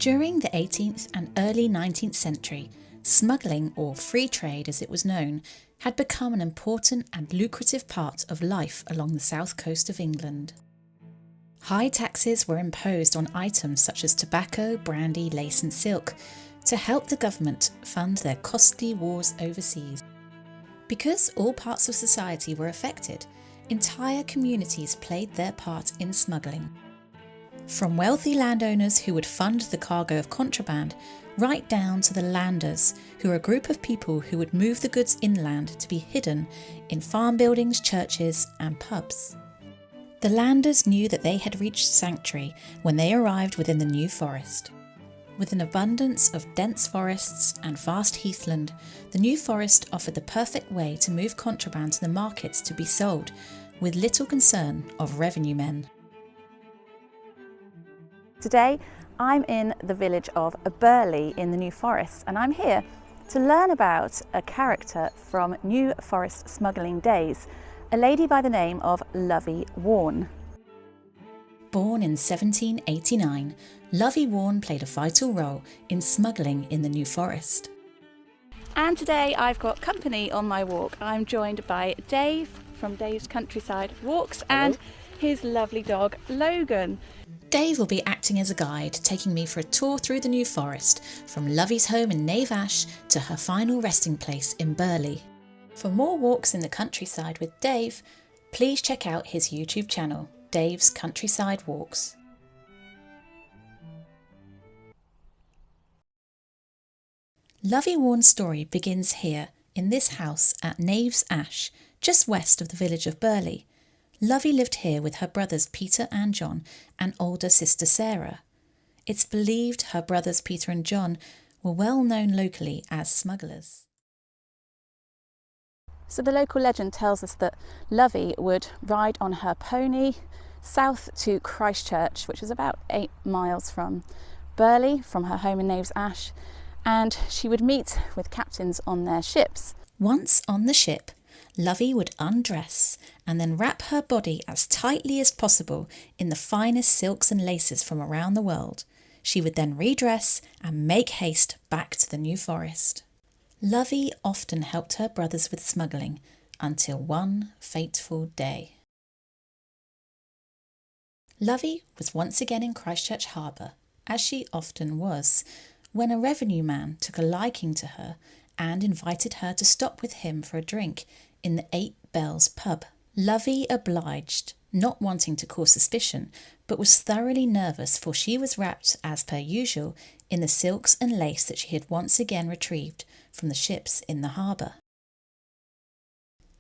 During the 18th and early 19th century, smuggling, or free trade as it was known, had become an important and lucrative part of life along the south coast of England. High taxes were imposed on items such as tobacco, brandy, lace and silk to help the government fund their costly wars overseas. Because all parts of society were affected, entire communities played their part in smuggling. From wealthy landowners who would fund the cargo of contraband, right down to the landers, who were a group of people who would move the goods inland to be hidden in farm buildings, churches and pubs. The landers knew that they had reached sanctuary when they arrived within the New Forest. With an abundance of dense forests and vast heathland, the New Forest offered the perfect way to move contraband to the markets to be sold, with little concern of revenue men. Today I'm in the village of Burley in the New Forest, and I'm here to learn about a character from New Forest smuggling days, a lady by the name of Lovey Warne. Born in 1789, Lovey Warne played a vital role in smuggling in the New Forest. And today I've got company on my walk. I'm joined by Dave from Dave's Countryside Walks. Hello. And his lovely dog Logan. Dave will be acting as a guide, taking me for a tour through the New Forest, from Lovey's home in Nave Ash to her final resting place in Burley. For more walks in the countryside with Dave, please check out his YouTube channel, Dave's Countryside Walks. Lovey Warne's story begins here, in this house at Nave's Ash, just west of the village of Burley. Lovey lived here with her brothers Peter and John and older sister Sarah. It's believed her brothers Peter and John were well known locally as smugglers. So the local legend tells us that Lovey would ride on her pony south to Christchurch, which is about 8 miles from Burley, from her home in Nave's Ash, and she would meet with captains on their ships. Once on the ship, Lovey would undress and then wrap her body as tightly as possible in the finest silks and laces from around the world. She would then redress and make haste back to the New Forest. Lovey often helped her brothers with smuggling until one fateful day. Lovey was once again in Christchurch Harbour, as she often was, when a revenue man took a liking to her and invited her to stop with him for a drink in the 8 Bells pub. Lovey obliged, not wanting to cause suspicion, but was thoroughly nervous, for she was wrapped, as per usual, in the silks and lace that she had once again retrieved from the ships in the harbour.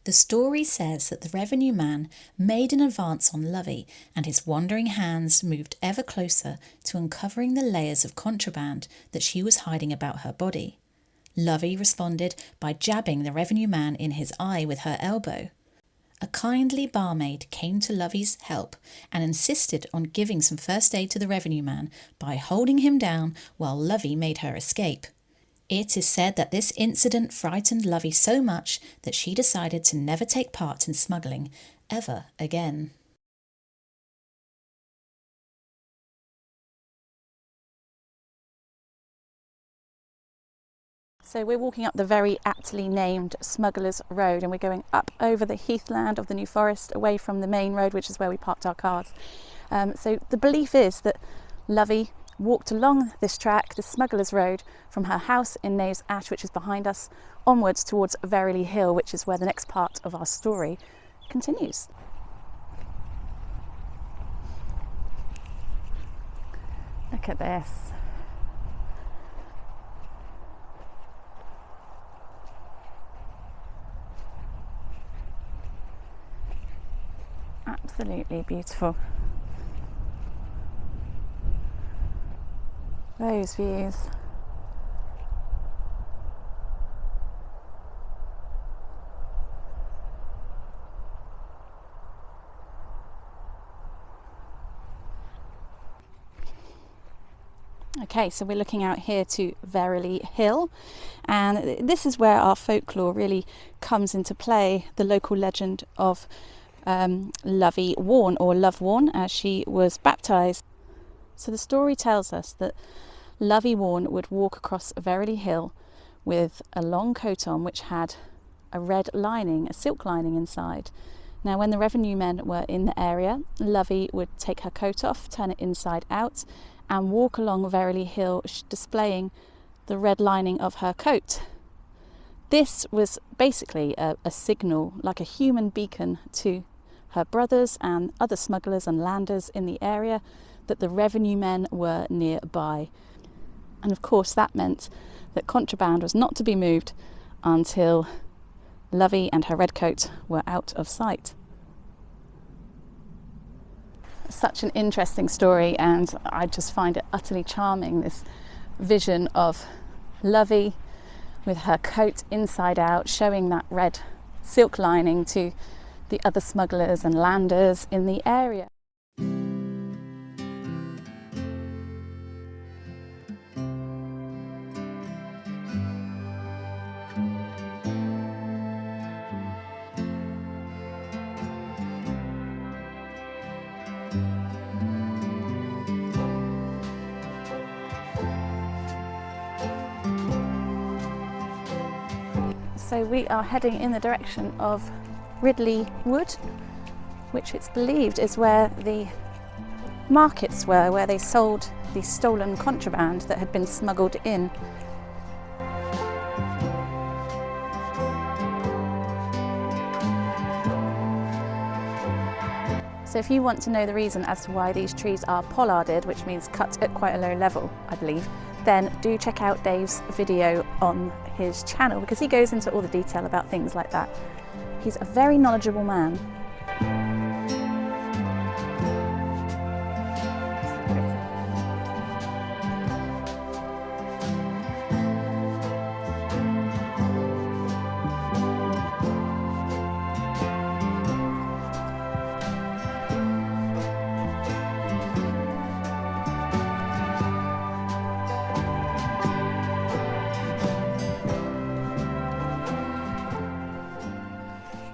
The story says that the revenue man made an advance on Lovey, and his wandering hands moved ever closer to uncovering the layers of contraband that she was hiding about her body. Lovey responded by jabbing the revenue man in his eye with her elbow. A kindly barmaid came to Lovey's help and insisted on giving some first aid to the revenue man by holding him down while Lovey made her escape. It is said that this incident frightened Lovey so much that she decided to never take part in smuggling ever again. So we're walking up the very aptly named Smugglers Road, and we're going up over the heathland of the New Forest, away from the main road, which is where we parked our cars. So the belief is that Lovey walked along this track, the Smugglers Road, from her house in Nave's Ash, which is behind us, onwards towards Verily Hill, which is where the next part of our story continues. Look at this. Absolutely beautiful. Those views. Okay, so we're looking out here to Verily Hill, and this is where our folklore really comes into play, the local legend of Lovey Warne, or Love Warne, as she was baptised. So the story tells us that Lovey Warne would walk across Verily Hill with a long coat on which had a red lining, a silk lining inside. Now, when the revenue men were in the area, Lovey would take her coat off, turn it inside out, and walk along Verily Hill displaying the red lining of her coat. This was basically a signal, like a human beacon, to her brothers and other smugglers and landers in the area that the revenue men were nearby. And of course that meant that contraband was not to be moved until Lovey and her red coat were out of sight. Such an interesting story, and I just find it utterly charming, this vision of Lovey with her coat inside out, showing that red silk lining to the other smugglers and landers in the area. So we are heading in the direction of Ridley Wood, which it's believed is where the markets were, where they sold the stolen contraband that had been smuggled in. So if you want to know the reason as to why these trees are pollarded, which means cut at quite a low level, I believe, then do check out Dave's video on his channel, because he goes into all the detail about things like that. He's a very knowledgeable man.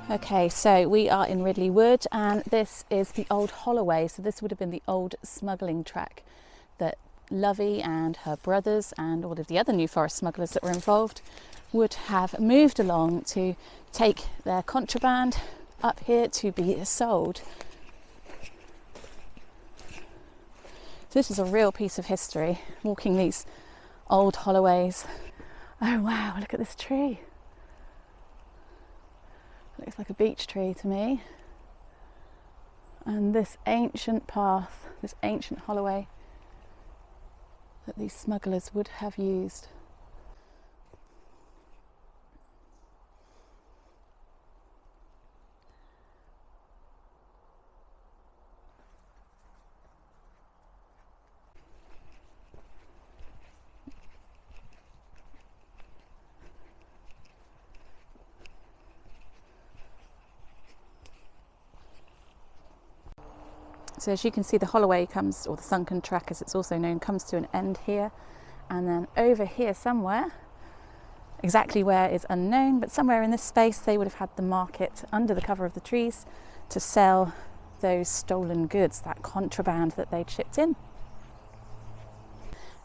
Okay, so we are in Ridley Wood, and this is the old Holloway. So this would have been the old smuggling track that Lovey and her brothers and all of the other New Forest smugglers that were involved would have moved along to take their contraband up here to be sold. So this is a real piece of history, walking these old Holloways. Oh wow, look at this tree. Looks like a beech tree to me. And this ancient path, this ancient Holloway that these smugglers would have used. So as you can see, the Holloway comes, or the sunken track as it's also known, comes to an end here, and then over here somewhere, exactly where is unknown, but somewhere in this space they would have had the market under the cover of the trees to sell those stolen goods, that contraband that they'd shipped in.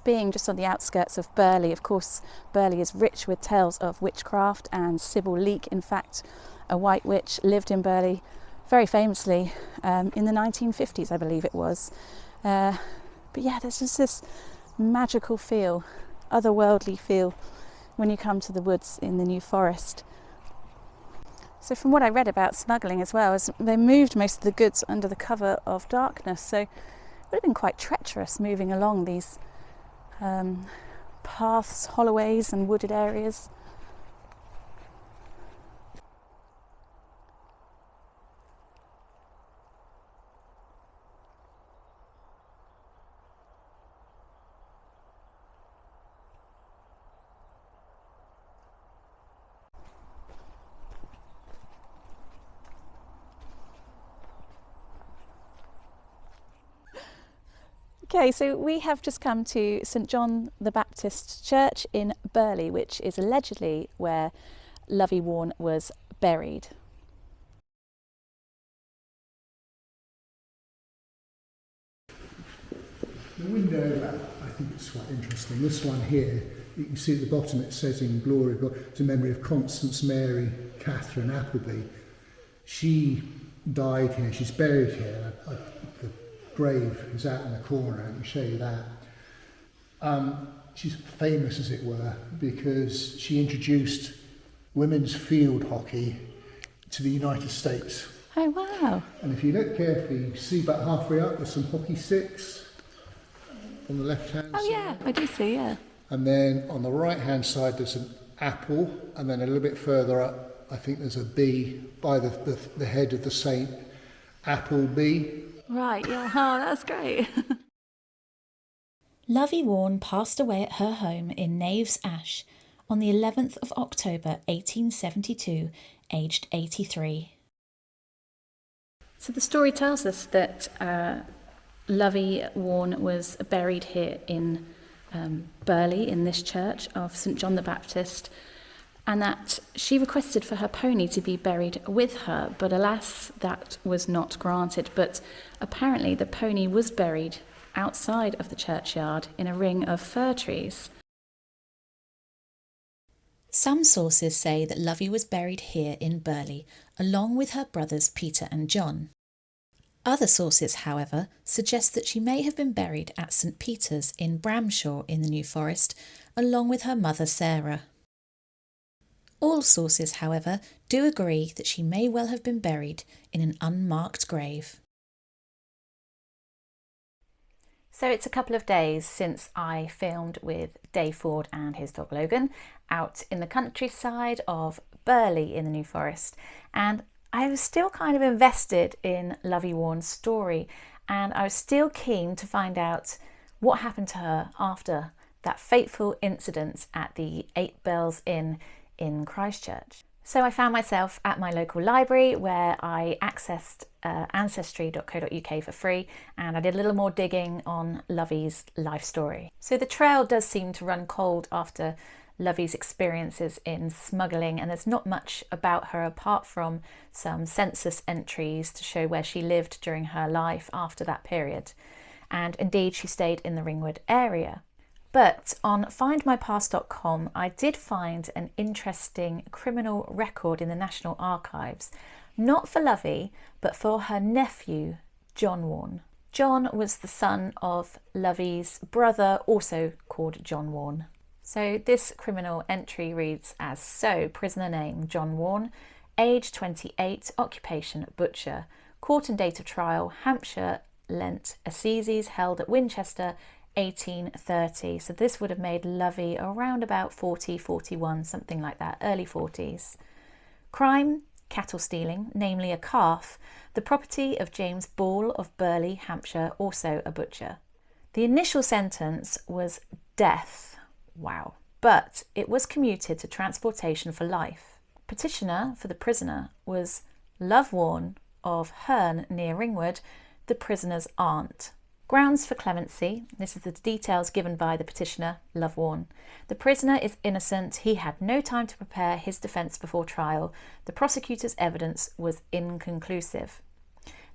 Being just on the outskirts of Burley, of course, Burley is rich with tales of witchcraft, and Sybil Leek, in fact, a white witch, lived in Burley very famously in the 1950s, I believe it was. But yeah, there's just this magical feel, otherworldly feel when you come to the woods in the New Forest. So from what I read about smuggling as well, is they moved most of the goods under the cover of darkness, so it would have been quite treacherous moving along these paths, holloways and wooded areas. Okay, so we have just come to St John the Baptist Church in Burley, which is allegedly where Lovey Warne was buried. The window, I think it's quite interesting. This one here, you can see at the bottom it says in glory, to memory of Constance Mary Catherine Appleby. She died here, she's buried here. The grave is out in the corner, I can show you that. She's famous, as it were, because she introduced women's field hockey to the United States. Oh, wow. And if you look carefully, you see about halfway up there's some hockey sticks on the left-hand side. Oh, yeah, I do see, yeah. And then on the right-hand side there's an apple, and then a little bit further up I think there's a bee by the head of the saint, Appleby. Right, yeah, oh, that's great. Lovey Warne passed away at her home in Naves Ash on the 11th of October 1872, aged 83. So the story tells us that Lovey Warne was buried here in Burley, in this church of St John the Baptist, and that she requested for her pony to be buried with her, but alas, that was not granted. But apparently the pony was buried outside of the churchyard in a ring of fir trees. Some sources say that Lovey was buried here in Burley, along with her brothers Peter and John. Other sources, however, suggest that she may have been buried at St Peter's in Bramshaw in the New Forest, along with her mother Sarah. All sources, however, do agree that she may well have been buried in an unmarked grave. So it's a couple of days since I filmed with Dave Ford and his dog Logan out in the countryside of Burley in the New Forest, and I was still kind of invested in Lovey Warne's story, and I was still keen to find out what happened to her after that fateful incident at the Eight Bells Inn in Christchurch. So I found myself at my local library where I accessed ancestry.co.uk for free, and I did a little more digging on Lovey's life story. So the trail does seem to run cold after Lovey's experiences in smuggling, and there's not much about her apart from some census entries to show where she lived during her life after that period. And indeed she stayed in the Ringwood area. But on findmypast.com, I did find an interesting criminal record in the National Archives, not for Lovey, but for her nephew, John Warne. John was the son of Lovey's brother, also called John Warne. So this criminal entry reads as so: prisoner name John Warne, age 28, occupation butcher, court and date of trial Hampshire Lent Assizes held at Winchester 1830. So this would have made Lovey around about 40, 41, something like that, early 40s. Crime, cattle stealing, namely a calf, the property of James Ball of Burley, Hampshire, also a butcher. The initial sentence was death. Wow. But it was commuted to transportation for life. Petitioner for the prisoner was Lovey Warne of Herne near Ringwood, the prisoner's aunt. Grounds for clemency. This is the details given by the petitioner, Lovey Warne. The prisoner is innocent. He had no time to prepare his defence before trial. The prosecutor's evidence was inconclusive.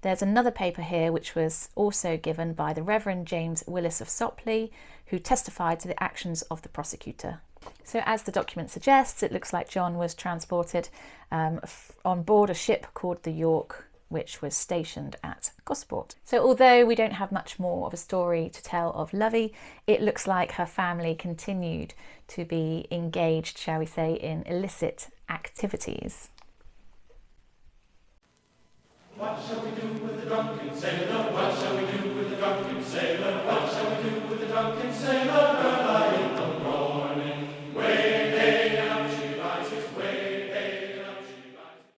There's another paper here which was also given by the Reverend James Willis of Sopley, who testified to the actions of the prosecutor. So as the document suggests, it looks like John was transported on board a ship called the York, which was stationed at Gosport. So although we don't have much more of a story to tell of Lovey, it looks like her family continued to be engaged, shall we say, in illicit activities. What shall we do with the drunken sailor? What shall we do with the drunken sailor? What shall we do with the drunken sailor?